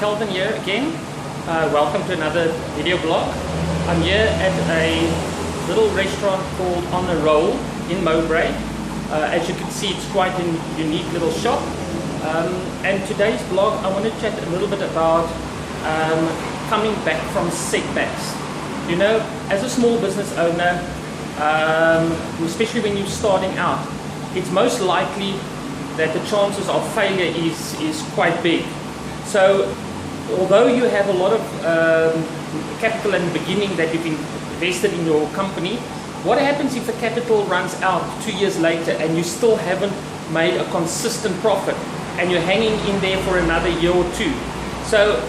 Calvin here again. Welcome to another video blog. I'm here at a little restaurant called Enroll in Mowbray. As you can see, it's quite a unique little shop. And today's blog, I want to chat a little bit about coming back from setbacks. You know, as a small business owner, especially when you're starting out, it's most likely that the chances of failure is quite big. So although you have a lot of capital in the beginning that you've invested in your company, what happens if the capital runs out 2 years later and you still haven't made a consistent profit and you're hanging in there for another year or two? So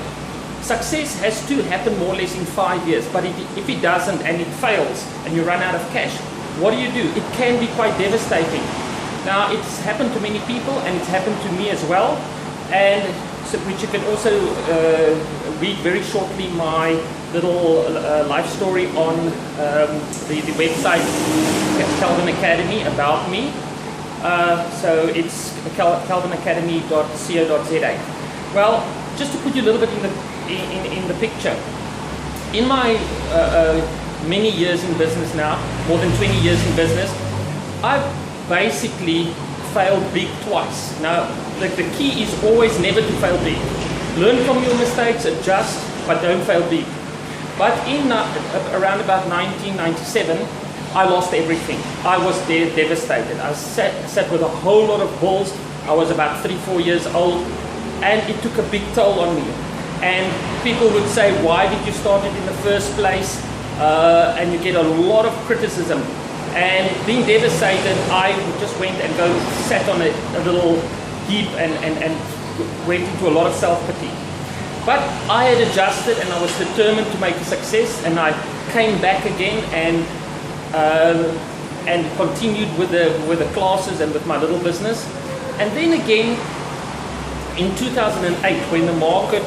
success has to happen more or less in 5 years, but if it doesn't and it fails and you run out of cash, what do? It can be quite devastating. Now, it's happened to many people and it's happened to me as well, and so, which you can also read very shortly my little life story on the website CalvinAcademy about me. So it's calvinacademy.co.za. Well, just to put you a little bit in the picture, in my many years in business now, more than 20 years in business, I've basically failed big twice. Now, the key is always never to fail big. Learn from your mistakes, adjust, but don't fail big. But in around about 1997, I lost everything. I was devastated. I sat with a whole lot of bills. I was about 3-4 years old, and it took a big toll on me. And people would say, why did you start it in the first place? And you get a lot of criticism. And being devastated, I just went and sat on a little heap and went into a lot of self-pity. But I had adjusted and I was determined to make a success, and I came back again and continued with the classes and with my little business. And then again, in 2008, when the market,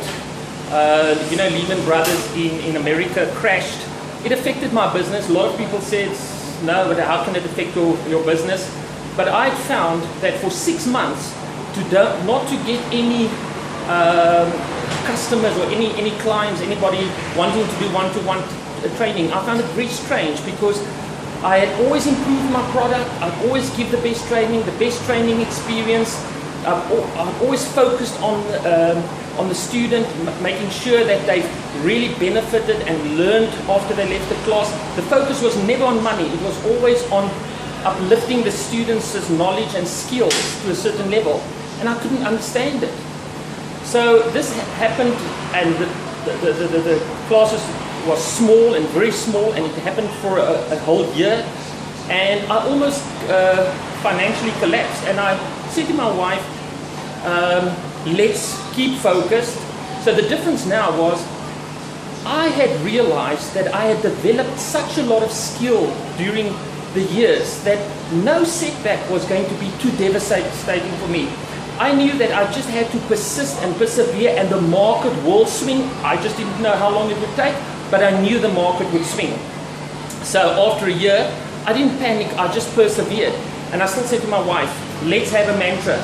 Lehman Brothers in America crashed, it affected my business. A lot of people said, no, but how can it affect your business? But I found that for 6 months, not to get any customers or any clients, anybody wanting to do one-to-one training, I found it very strange, because I had always improved my product. I'd always give the best training experience. I've always focused on the student, making sure that they've really benefited and learned after they left the class. The focus was never on money. It was always on uplifting the students' knowledge and skills to a certain level. And I couldn't understand it. So this happened, and the classes was small and very small, and it happened for a whole year. And I almost financially collapsed. And I said to my wife, let's keep focused. So the difference now was, I had realized that I had developed such a lot of skill during the years that no setback was going to be too devastating for me. I knew that I just had to persist and persevere, and the market will swing. I just didn't know how long it would take, but I knew the market would swing. So after a year, I didn't panic, I just persevered. And I still said to my wife, let's have a mantra.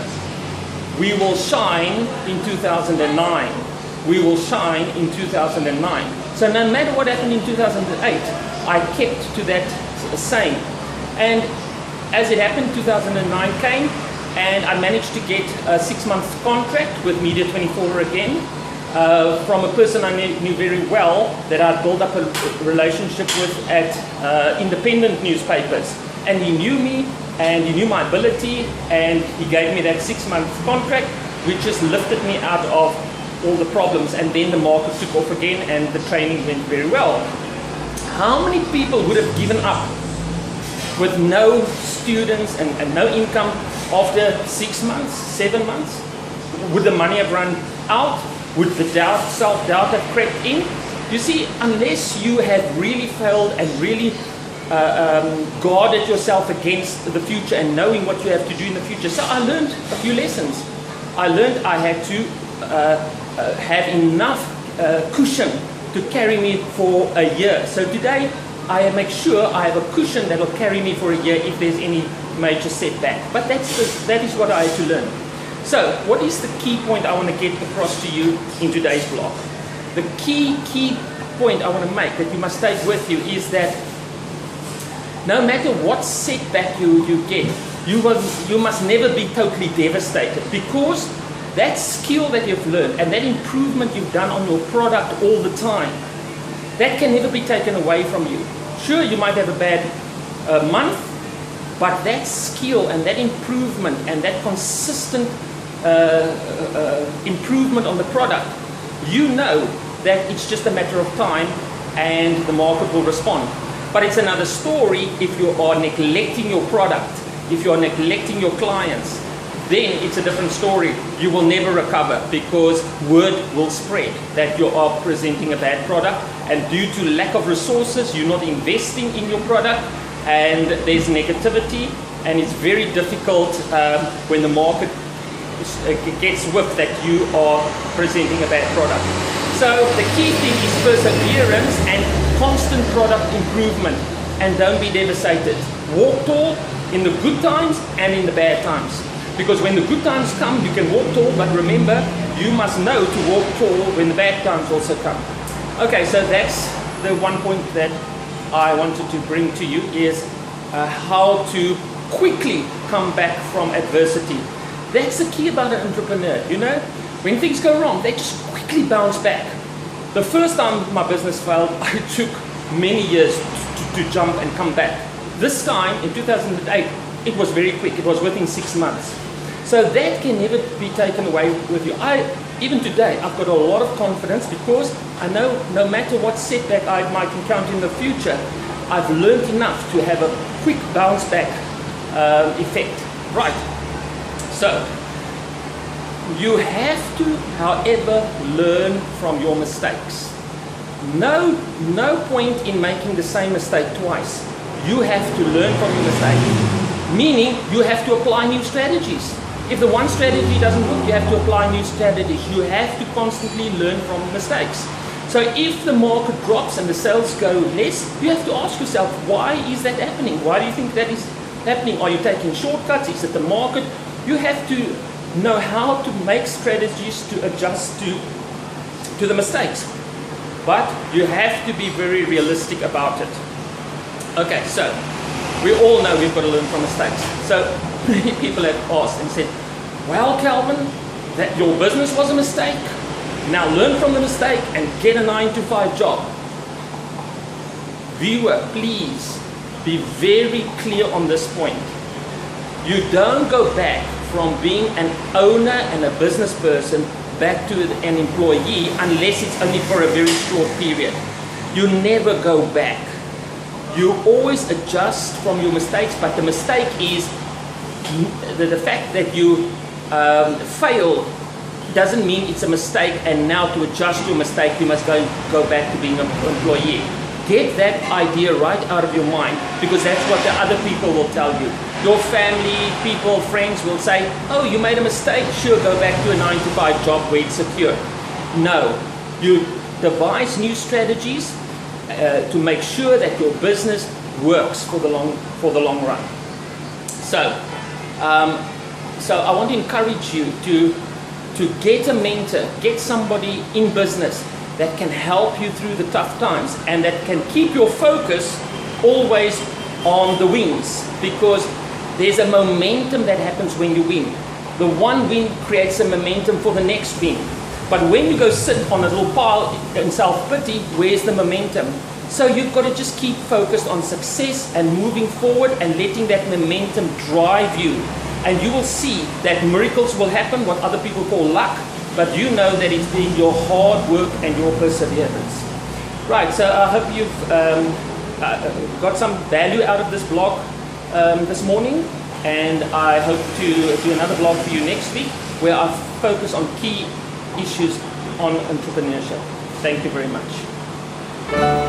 We will shine in 2009. We will shine in 2009. So no matter what happened in 2008, I kept to that saying. And as it happened, 2009 came, and I managed to get a 6-month contract with Media 24 again, from a person I knew very well, that I built up a relationship with at independent newspapers. And he knew me, and he knew my ability, and he gave me that 6-month contract, which just lifted me out of all the problems. And then the market took off again, and the training went very well. How many people would have given up with no students and no income after 6 months, 7 months? Would the money have run out? Would the self-doubt have crept in? You see, unless you have really failed and really guarded yourself against the future and knowing what you have to do in the future. So I learned a few lessons. I learned I had to have enough cushion to carry me for a year. So today I make sure I have a cushion that will carry me for a year if there's any major setback. But that is what I had to learn. So, what is the key point I want to get across to you in today's blog? The key point I want to make that you must take with you is that no matter what setback you get, you must never be totally devastated, because that skill that you've learned and that improvement you've done on your product all the time, that can never be taken away from you. Sure, you might have a bad month, but that skill and that improvement and that consistent improvement on the product, you know that it's just a matter of time and the market will respond. But it's another story if you are neglecting your product, if you are neglecting your clients, then it's a different story. You will never recover, because word will spread that you are presenting a bad product, and due to lack of resources, you're not investing in your product, and there's negativity, and it's very difficult when the market gets whipped that you are presenting a bad product. So the key thing is perseverance and constant product improvement, and don't be devastated. Walk tall in the good times and in the bad times, because when the good times come, you can walk tall, but remember, you must know to walk tall when the bad times also come. Okay, so that's the one point that I wanted to bring to you, is how to quickly come back from adversity. That's the key about an entrepreneur. You know, when things go wrong, they just quickly bounce back. The first time my business failed, I took many years to jump and come back. This time, in 2008, it was very quick. It was within 6 months. So that can never be taken away with you. Even today, I've got a lot of confidence, because I know no matter what setback I might encounter in the future, I've learned enough to have a quick bounce back effect. Right. So, you have to, however, learn from your mistakes. No point in making the same mistake twice. You have to learn from your mistake, meaning you have to apply new strategies. If the one strategy doesn't work, you have to apply new strategies. You have to constantly learn from mistakes. So if the market drops and the sales go less, you have to ask yourself, why is that happening? Why do you think that is happening? Are you taking shortcuts? Is it the market? You have to know how to make strategies to adjust to the mistakes. But you have to be very realistic about it. Okay, so we all know we've got to learn from mistakes. So many people have asked and said, well, Calvin, that your business was a mistake. Now learn from the mistake and get a 9-to-5 job. Viewer, please be very clear on this point. You don't go back from being an owner and a business person back to an employee unless it's only for a very short period. You never go back. You always adjust from your mistakes, but the mistake is the fact that you fail doesn't mean it's a mistake, and now to adjust your mistake you must go back to being an employee. Get that idea right out of your mind, because that's what the other people will tell you. Your family, people, friends will say, oh, you made a mistake, sure, go back to a 9-to-5 job where it's secure. No, you devise new strategies to make sure that your business works for the long run. So I want to encourage you to get a mentor, get somebody in business that can help you through the tough times and that can keep your focus always on the wins, because there's a momentum that happens when you win. The one win creates a momentum for the next win. But when you go sit on a little pile in self-pity, where's the momentum? So you've got to just keep focused on success and moving forward and letting that momentum drive you. And you will see that miracles will happen, what other people call luck, but you know that it's been your hard work and your perseverance. Right, so I hope you've got some value out of this blog this morning, and I hope to do another blog for you next week where I focus on key issues on entrepreneurship. Thank you very much.